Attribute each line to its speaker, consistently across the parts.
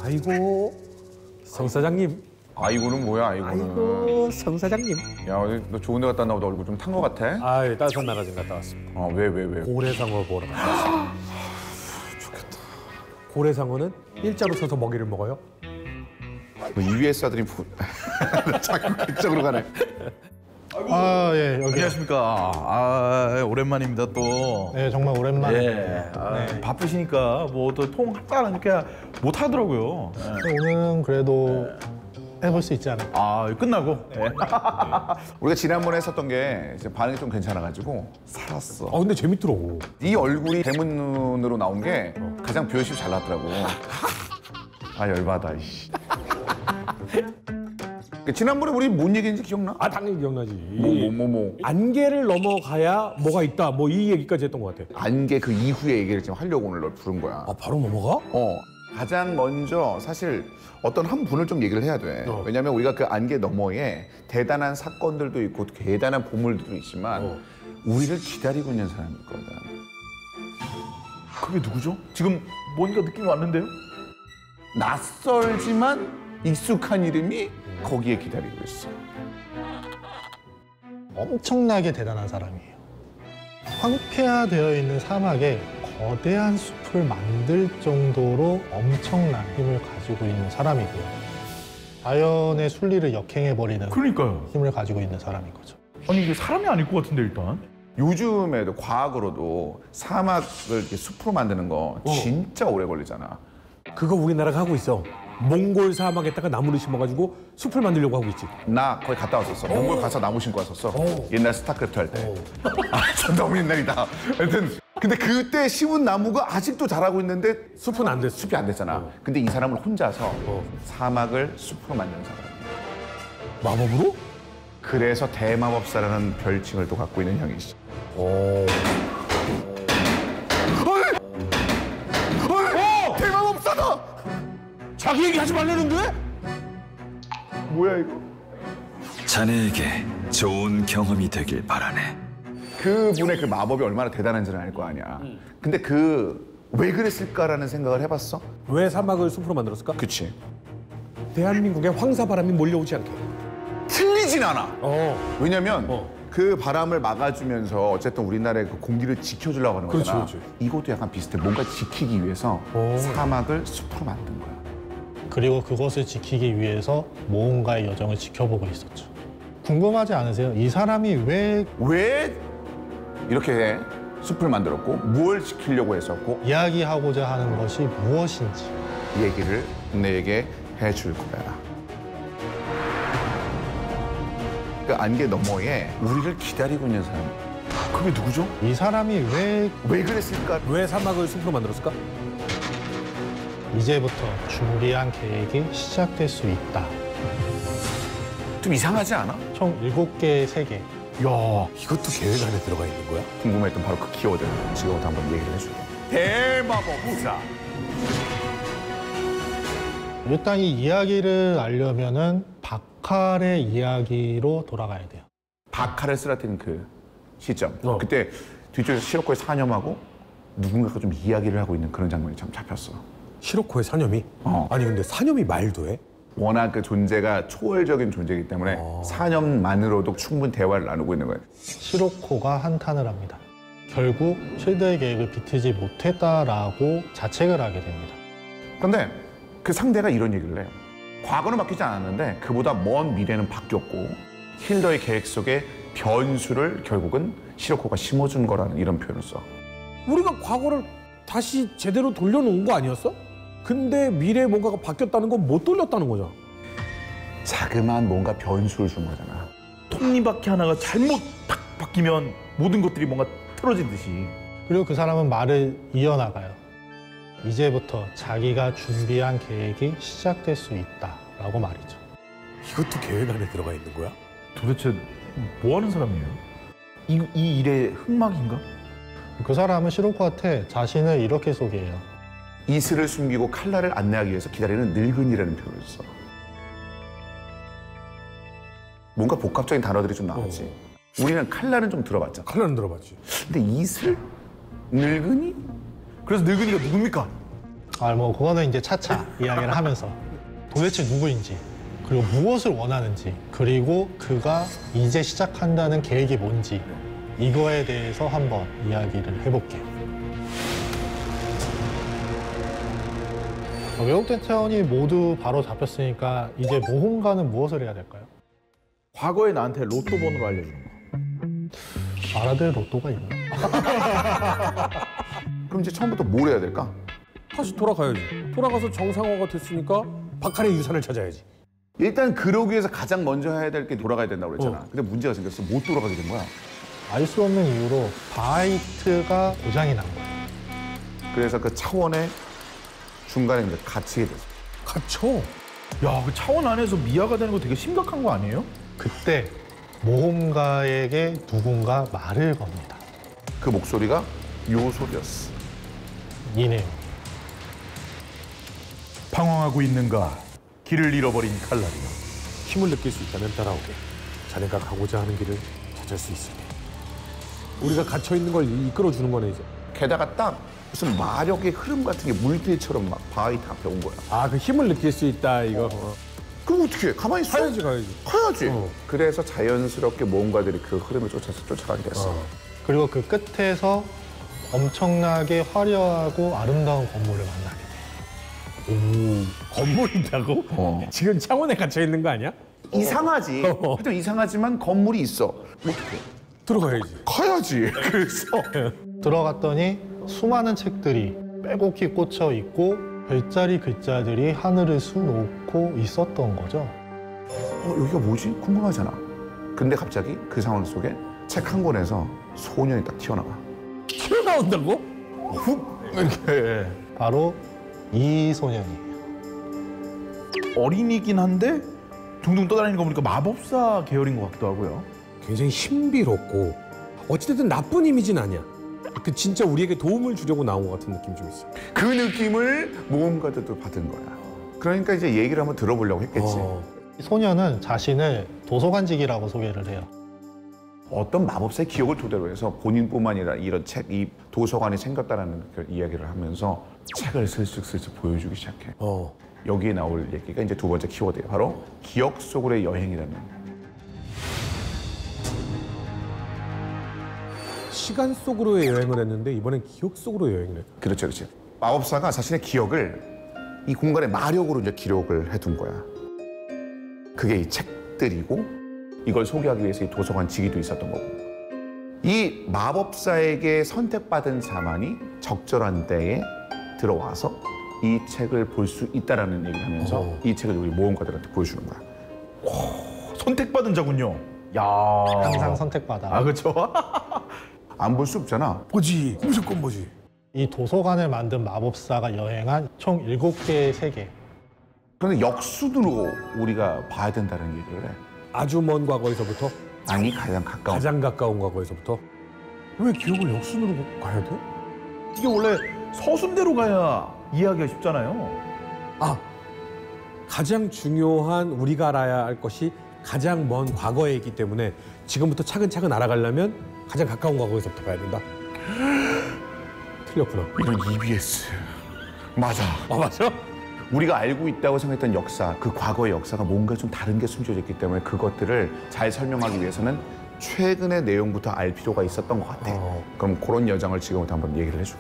Speaker 1: 아이고 성 사장님.
Speaker 2: 아이고는 뭐야, 아이고는.
Speaker 1: 아이고 성 사장님.
Speaker 2: 야, 어디 너 좋은 데 갔다 왔나 보다. 얼굴 좀 탄 거 같아.
Speaker 1: 아이 따뜻한 나라 좀 갔다 왔습니다.
Speaker 2: 왜?
Speaker 1: 고래상어 보러 갔다 왔습니다. 좋겠다. 고래상어는 일자로 서서 먹이를 먹어요?
Speaker 2: 뭐 EBS 아들이 자꾸 그쪽으로 가네.
Speaker 3: 아, 예, 여기.
Speaker 4: 안녕하십니까. 오랜만입니다 또.
Speaker 3: 네, 정말 오랜만에.
Speaker 4: 예. 바쁘시니까 뭐 또 통할까 하니까 못 하더라고요.
Speaker 3: 오늘은 그래도 해볼 수 있지 않을까.
Speaker 4: 끝나고.
Speaker 2: 우리가 지난번에 했었던 게 이제 반응이 좀 괜찮아가지고 살았어.
Speaker 1: 근데 재밌더라고.
Speaker 2: 네 얼굴이 대문눈으로 나온 게 가장 뷰어십이 잘 나왔더라고. 아, 열받아, 이씨. 지난번에 우리 뭔 얘기인지 기억나?
Speaker 1: 당연히 기억나지.
Speaker 2: 뭐.
Speaker 1: 안개를 넘어가야 뭐가 있다. 뭐 이 얘기까지 했던 것 같아.
Speaker 2: 안개 그 이후의 얘기를 지금 하려고 오늘 널 부른 거야.
Speaker 1: 바로 넘어가?
Speaker 2: 가장 먼저 사실 어떤 한 분을 좀 얘기를 해야 돼. 왜냐면 우리가 그 안개 너머에 대단한 사건들도 있고 대단한 보물들도 있지만 우리를 기다리고 있는 사람이 있거든.
Speaker 4: 그게 누구죠? 지금 뭔가 느낌이 왔는데요?
Speaker 2: 낯설지만 익숙한 이름이 거기에 기다리고 있어.
Speaker 3: 엄청나게 대단한 사람이에요. 황폐화되어 있는 사막에 거대한 숲을 만들 정도로 엄청난 힘을 가지고 있는 사람이고요. 자연의 순리를 역행해버리는
Speaker 4: 그러니까요.
Speaker 3: 힘을 가지고 있는 사람인 거죠.
Speaker 4: 아니 이게 사람이 아닐 것 같은데 일단.
Speaker 2: 요즘에도 과학으로도 사막을 이렇게 숲으로 만드는 거 진짜 오래 걸리잖아.
Speaker 1: 그거 우리나라가 하고 있어. 몽골 사막에다가 나무를 심어가지고 숲을 만들려고 하고 있지.
Speaker 2: 나 거기 갔다 왔었어. 몽골 가서 나무 심고 왔었어. 옛날 스타크래프트 할 때. 너무 옛날이다. 하여튼 근데 그때 심은 나무가 아직도 자라고 있는데
Speaker 1: 숲은 안 됐어.
Speaker 2: 숲이 안 됐잖아. 근데 이 사람은 혼자서 사막을 숲으로 만드는 사람이야.
Speaker 1: 마법으로?
Speaker 2: 그래서 대마법사라는 별칭을 또 갖고 있는 형이지. 대마법사다!
Speaker 1: 자기 얘기하지 말라는데?
Speaker 2: 뭐야 이거?
Speaker 5: 자네에게 좋은 경험이 되길 바라네.
Speaker 2: 그분의 그 마법이 얼마나 대단한지는 알 거 아니야. 근데 왜 그랬을까라는 생각을 해봤어?
Speaker 1: 왜 사막을 숲으로 만들었을까?
Speaker 2: 그치.
Speaker 1: 대한민국에 황사바람이 몰려오지 않게.
Speaker 2: 틀리진 않아. 왜냐면
Speaker 1: 어.
Speaker 2: 그 바람을 막아주면서 어쨌든 우리나라의 그 공기를 지켜주려고 하는
Speaker 1: 그렇지,
Speaker 2: 거잖아.
Speaker 1: 그렇지.
Speaker 2: 이것도 약간 비슷해. 뭔가 지키기 위해서 사막을 숲으로 만든 거야.
Speaker 3: 그리고 그것을 지키기 위해서 모험가의 여정을 지켜보고 있었죠. 궁금하지 않으세요? 이 사람이 왜
Speaker 2: 이렇게 숲을 만들었고 뭘 지키려고 했었고
Speaker 3: 이야기하고자 하는 것이 무엇인지.
Speaker 2: 이 얘기를 내게 해줄 거야. 그 안개 너머에 우리를 기다리고 있는 사람. 그게 누구죠?
Speaker 3: 이 사람이 왜
Speaker 2: 그랬을까?
Speaker 1: 왜 사막을 숲으로 만들었을까?
Speaker 3: 이제부터 준비한 계획이 시작될 수 있다.
Speaker 2: 좀 이상하지 않아?
Speaker 3: 총 7개의 세계.
Speaker 1: 야, 이것도 계획 안에 들어가 있는 거야?
Speaker 2: 궁금했던 바로 그 키워드 지금부터 한번 얘기를 해줄게. 대마법사.
Speaker 3: 일단 이 이야기를 알려면은 바칼의 이야기로 돌아가야 돼요.
Speaker 2: 바칼을 쓰러뜨린 그 시점.
Speaker 1: 어.
Speaker 2: 그때 뒤쪽에서 시로코의 사념하고 누군가가 좀 이야기를 하고 있는 그런 장면이 참 잡혔어.
Speaker 1: 시로코의 사념이? 아니 근데 사념이 말도 해?
Speaker 2: 워낙 그 존재가 초월적인 존재이기 때문에 사념만으로도 충분히 대화를 나누고 있는 거예요.
Speaker 3: 시로코가 한탄을 합니다. 결국 실드의 계획을 비트지 못했다라고 자책을 하게 됩니다.
Speaker 2: 그런데 그 상대가 이런 얘기를 해요. 과거는 바뀌지 않았는데 그보다 먼 미래는 바뀌었고 힐더의 계획 속에 변수를 결국은 시로코가 심어준 거라는 이런 표현을 써.
Speaker 1: 우리가 과거를 다시 제대로 돌려놓은 거 아니었어? 근데 미래에 뭔가가 바뀌었다는 건 못 돌렸다는 거잖아.
Speaker 2: 자그마한 뭔가 변수를 준 거잖아.
Speaker 4: 톱니바퀴 하나가 잘못 탁 바뀌면 모든 것들이 뭔가 틀어진 듯이.
Speaker 3: 그리고 그 사람은 말을 이어나가요. 이제부터 자기가 준비한 계획이 시작될 수 있다라고 말이죠.
Speaker 1: 이것도 계획 안에 들어가 있는 거야?
Speaker 4: 도대체 뭐 하는 사람이에요? 이 일의 흑막인가?
Speaker 3: 그 사람은 시로코한테 자신을 이렇게 소개해요.
Speaker 2: 이슬을 숨기고 칼날을 안내하기 위해서 기다리는 늙은이라는 표현을 써. 뭔가 복합적인 단어들이 좀 나왔지. 우리는 칼날은 좀 들어봤잖아.
Speaker 1: 칼날은 들어봤지.
Speaker 2: 근데 이슬? 늙은이?
Speaker 4: 그래서 늙은이가 누굽니까?
Speaker 3: 뭐 그거는 이제 차차 이야기를 하면서 도대체 누구인지, 그리고 무엇을 원하는지, 그리고 그가 이제 시작한다는 계획이 뭔지, 이거에 대해서 한번 이야기를 해볼게요. 왜곡된 차원이 모두 바로 잡혔으니까 이제 모험가는 무엇을 해야 될까요?
Speaker 4: 과거에 나한테 로또 번호를 알려주는 거.
Speaker 3: 알아들 로또가 있나?
Speaker 2: 그럼 이제 처음부터 뭘 해야 될까?
Speaker 1: 다시 돌아가야지. 돌아가서 정상화가 됐으니까 박한의 유산을 찾아야지.
Speaker 2: 일단 그러기 위해서 가장 먼저 해야 될 게 돌아가야 된다고 그랬잖아. 근데 문제가 생겼어. 못 돌아가게 된 거야.
Speaker 3: 알 수 없는 이유로 바이트가 고장이 난 거예요.
Speaker 2: 그래서 그 차원의 중간에 이제 갇히게 됐어.
Speaker 1: 갇혀.
Speaker 4: 야, 그 차원 안에서 미아가 되는 거 되게 심각한 거 아니에요?
Speaker 3: 그때 모험가에게 누군가 말을 겁니다.
Speaker 2: 그 목소리가 요 소리였어.
Speaker 3: 이 내용.
Speaker 4: 방황하고 있는가? 길을 잃어버린 칼날이여.
Speaker 1: 힘을 느낄 수 있다면 따라오게. 자네가 가고자 하는 길을 찾을 수 있으니. 우리가 갇혀 있는 걸 이끌어주는 거네 이제.
Speaker 2: 게다가 딱 무슨 마력의 흐름 같은 게 물길처럼 막 바이트 앞에 온 거야.
Speaker 1: 아, 그 힘을 느낄 수 있다 이거.
Speaker 2: 그럼 어떻게 해? 가만히 있어?
Speaker 1: 가야지.
Speaker 2: 가야지. 그래서 자연스럽게 모험가들이 그 흐름을 쫓아가게 됐어.
Speaker 3: 그리고 그 끝에서 엄청나게 화려하고 아름다운 건물을 만나게 돼요.
Speaker 1: 건물이 있다고? 지금 창원에 갇혀 있는 거 아니야?
Speaker 2: 이상하지. 그래도 이상하지만 건물이 있어. 어떻게?
Speaker 1: 들어가야지.
Speaker 2: 가야지. 그래서
Speaker 3: 들어갔더니 수많은 책들이 빼곡히 꽂혀 있고 별자리 글자들이 하늘을 수놓고 있었던 거죠.
Speaker 2: 여기가 뭐지? 궁금하잖아. 근데 갑자기 그 상황 속에 책 한 권에서 소년이 딱 튀어나와.
Speaker 1: 튀어나온다고?
Speaker 2: 훅 이렇게.
Speaker 3: 바로 이 소년이에요.
Speaker 4: 어린이긴 한데 둥둥 떠다니는 거 보니까 마법사 계열인 것 같기도 하고요.
Speaker 1: 굉장히 신비롭고 어찌됐든 나쁜 이미지는 아니야. 그 진짜 우리에게 도움을 주려고 나온 것 같은 느낌 좀 있어.
Speaker 2: 그 느낌을 모험가들도 받은 거야. 그러니까 이제 얘기를 한번 들어보려고 했겠지.
Speaker 3: 이 소년은 자신을 도서관직이라고 소개를 해요.
Speaker 2: 어떤 마법사의 기억을 토대로 해서 본인뿐만 아니라 이런 책, 이 도서관이 생겼다라는 그 이야기를 하면서 책을 슬쩍슬쩍 보여주기 시작해. 여기에 나올 얘기가 이제 두 번째 키워드예요. 바로 기억 속으로의 여행이라는.
Speaker 1: 시간 속으로의 여행을 했는데 이번엔 기억 속으로 여행을 했다.
Speaker 2: 그렇죠, 그렇죠. 마법사가 자신의 기억을 이 공간의 마력으로 이제 기록을 해둔 거야. 그게 이 책들이고 이걸 소개하기 위해서 이 도서관 직위도 있었던 거고. 이 마법사에게 선택받은 자만이 적절한 때에 들어와서 이 책을 볼 수 있다라는 얘기를 하면서 이 책을 우리 모험가들한테 보여주는 거야.
Speaker 4: 선택받은 자군요. 야.
Speaker 3: 항상 선택받아.
Speaker 4: 아, 그렇죠.
Speaker 2: 안 볼 수 없잖아.
Speaker 1: 보지. 무조건 보지.
Speaker 3: 이 도서관을 만든 마법사가 여행한 총 7개의 세계.
Speaker 2: 그런데 역순으로 우리가 봐야 된다는 얘기를 해.
Speaker 1: 아주 먼 과거에서부터
Speaker 2: 아니, 가장 가까운.
Speaker 1: 가장 가까운 과거에서부터. 왜 기억을 역순으로 가야 돼?
Speaker 4: 이게 원래 서순대로 가야 이해하기가 쉽잖아요.
Speaker 1: 아, 가장 중요한 우리가 알아야 할 것이 가장 먼 과거에 있기 때문에 지금부터 차근차근 알아가려면 가장 가까운 과거에서부터 가야 된다. 틀렸구나.
Speaker 2: 이런 EBS. 맞아.
Speaker 1: 아, 맞아?
Speaker 2: 우리가 알고 있다고 생각했던 역사, 그 과거의 역사가 뭔가 좀 다른 게 숨겨져 있기 때문에 그것들을 잘 설명하기 위해서는 최근의 내용부터 알 필요가 있었던 것 같아. 그럼 그런 여정을 지금부터 한번 얘기를 해줘.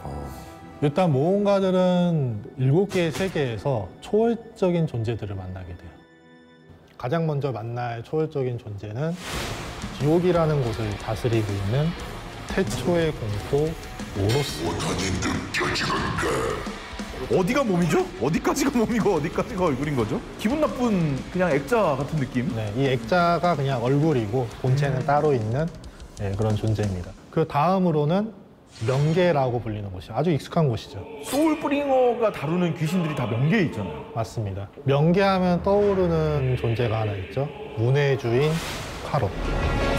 Speaker 3: 일단 모험가들은 7개의 세계에서 초월적인 존재들을 만나게 돼요. 가장 먼저 만날 초월적인 존재는 지옥이라는 곳을 다스리고 있는 태초의 공포 오로스.
Speaker 4: 어디가 몸이죠? 어디까지가 몸이고 어디까지가 얼굴인 거죠? 기분 나쁜 그냥 액자 같은 느낌?
Speaker 3: 네, 이 액자가 그냥 얼굴이고 본체는 따로 있는 그런 존재입니다. 그 다음으로는 명계라고 불리는 곳이죠. 아주 익숙한 곳이죠.
Speaker 4: 소울브링어가 다루는 귀신들이 다 명계에 있잖아요.
Speaker 3: 맞습니다. 명계하면 떠오르는 존재가 하나 있죠. 문의 주인 카롯.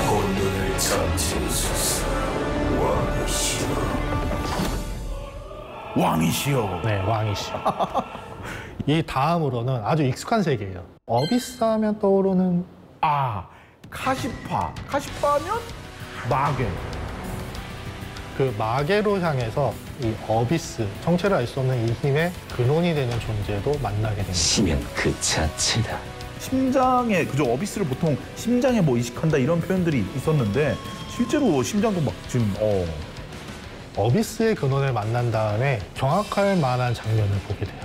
Speaker 5: 혼돈을 잠재우소서 왕이시여.
Speaker 4: 왕이시여.
Speaker 3: 네, 왕이시죠. 이 다음으로는 아주 익숙한 세계예요. 어비스 하면 떠오르는
Speaker 4: 아, 카시파. 카시파면 마괴.
Speaker 3: 그 마계로 향해서 이 어비스, 정체를 알 수 없는 이 힘의 근원이 되는 존재도 만나게 됩니다.
Speaker 5: 심연 그 자체다.
Speaker 4: 심장에 그죠 어비스를 보통 심장에 뭐 이식한다 이런 표현들이 있었는데 실제로 심장도 막 지금
Speaker 3: 어비스의 근원을 만난 다음에 경악할 만한 장면을 보게 돼요.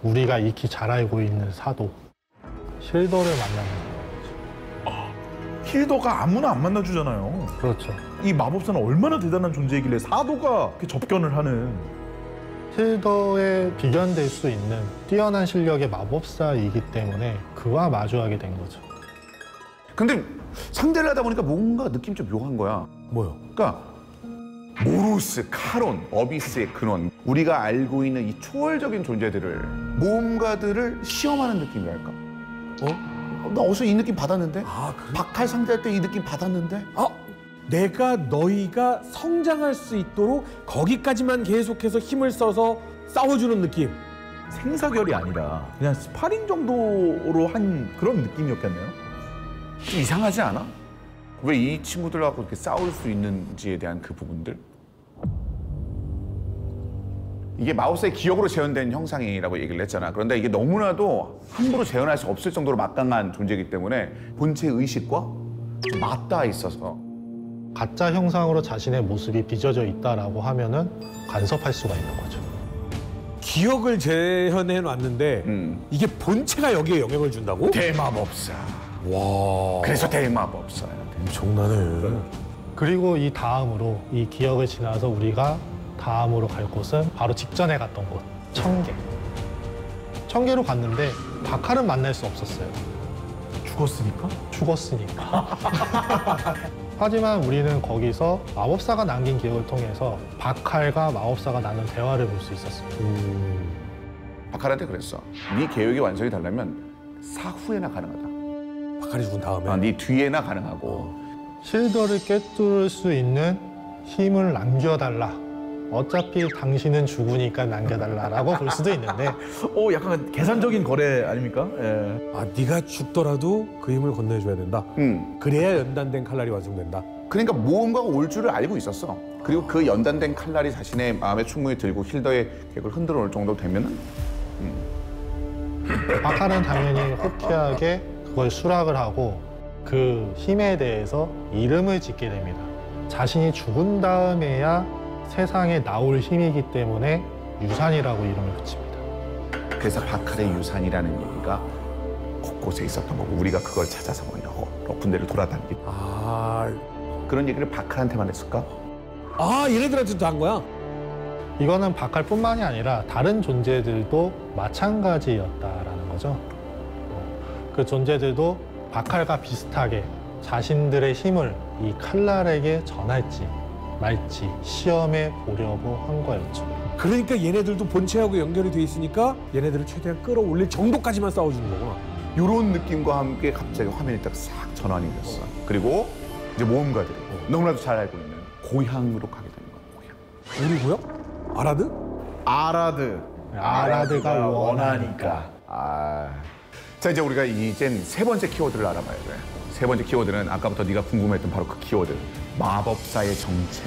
Speaker 3: 우리가 익히 잘 알고 있는 사도 힐더를 만나는
Speaker 4: 힐더가 아무나 안 만나주잖아요.
Speaker 3: 그렇죠.
Speaker 4: 이 마법사는 얼마나 대단한 존재이길래 사도가 이렇게 접견을 하는.
Speaker 3: 힐더에 비견될 수 있는 뛰어난 실력의 마법사이기 때문에 그와 마주하게 된 거죠.
Speaker 2: 근데 상대를 하다 보니까 뭔가 느낌이 좀 묘한 거야.
Speaker 1: 뭐요?
Speaker 2: 그러니까 모루스, 카론, 어비스의 근원, 우리가 알고 있는 이 초월적인 존재들을, 모험가들을 시험하는 느낌이랄까? 나 어디서 이 느낌 받았는데?
Speaker 1: 아, 그래?
Speaker 2: 박할 상대할 때 이 느낌 받았는데?
Speaker 1: 내가 너희가 성장할 수 있도록 거기까지만 계속해서 힘을 써서 싸워주는 느낌.
Speaker 4: 생사결이 아니라 그냥 스파링 정도로 한 그런 느낌이었겠네요.
Speaker 2: 좀 이상하지 않아? 왜 이 친구들하고 이렇게 싸울 수 있는지에 대한 그 부분들? 이게 마우스의 기억으로 재현된 형상이라고 얘기를 했잖아. 그런데 이게 너무나도 함부로 재현할 수 없을 정도로 막강한 존재이기 때문에 본체 의식과 좀 맞닿아 있어서
Speaker 3: 가짜 형상으로 자신의 모습이 빚어져 있다라고 하면은 간섭할 수가 있는 거죠.
Speaker 1: 기억을 재현해 놨는데 이게 본체가 여기에 영향을 준다고?
Speaker 2: 대마법사.
Speaker 1: 와,
Speaker 2: 그래서 대마법사야.
Speaker 1: 엄청나네.
Speaker 3: 그리고 이 다음으로 이 기억을 지나서 우리가 다음으로 갈 곳은 바로 직전에 갔던 곳, 청계. 청계로 갔는데 박할은 만날 수 없었어요.
Speaker 4: 죽었으니까?
Speaker 3: 죽었으니까. 하지만 우리는 거기서 마법사가 남긴 기억을 통해서 박할과 마법사가 나눈 대화를 볼 수 있었습니다.
Speaker 2: 박할한테 그랬어. 네 계획이 완성이 되려면 사후에나 가능하다.
Speaker 1: 박할이 죽은 다음에.
Speaker 2: 네 뒤에나 가능하고.
Speaker 3: 실더를 꿰뚫을 수 있는 힘을 남겨달라. 어차피 당신은 죽으니까 남겨달라라고 볼 수도 있는데
Speaker 4: 약간 계산적인 거래 아닙니까? 예.
Speaker 1: 네가 죽더라도 그 힘을 건네줘야 된다. 그래야 연단된 칼날이 완성된다.
Speaker 2: 그러니까 모험가가 올 줄을 알고 있었어. 그리고 그 연단된 칼날이 자신의 마음에 충분히 들고 힐더의 계획을 흔들어 놓을 정도 되면은
Speaker 3: 박할은 당연히 호쾌하게 그걸 수락을 하고 그 힘에 대해서 이름을 짓게 됩니다. 자신이 죽은 다음에야 세상에 나올 힘이기 때문에 유산이라고 이름을 붙입니다.
Speaker 2: 그래서 박할의 유산이라는 얘기가 곳곳에 있었던 거고 우리가 그걸 찾아서 여러 군데를 돌아다니고 그런 얘기를 박할한테만 했을까?
Speaker 1: 얘네들한테도 한 거야?
Speaker 3: 이거는 박할뿐만이 아니라 다른 존재들도 마찬가지였다라는 거죠. 그 존재들도 박할과 비슷하게 자신들의 힘을 이 칼날에게 전할지 말지 시험해 보려고 한 거였죠.
Speaker 1: 그러니까 얘네들도 본체하고 연결이 돼 있으니까 얘네들을 최대한 끌어올릴 정도까지만 싸워주는 거구나.
Speaker 2: 이런 느낌과 함께 갑자기 화면이 딱 싹 전환이 됐어. 그리고 이제 모험가들이 너무나도 잘 알고 있는 고향으로 가게 되는 거야. 고향.
Speaker 1: 우리 고향? 아라드?
Speaker 3: 아라드가 원하니까.
Speaker 2: 자, 이제 우리가 이젠 세 번째 키워드를 알아봐야 돼. 세 번째 키워드는 아까부터 네가 궁금했던 바로 그 키워드. 마법사의 정체.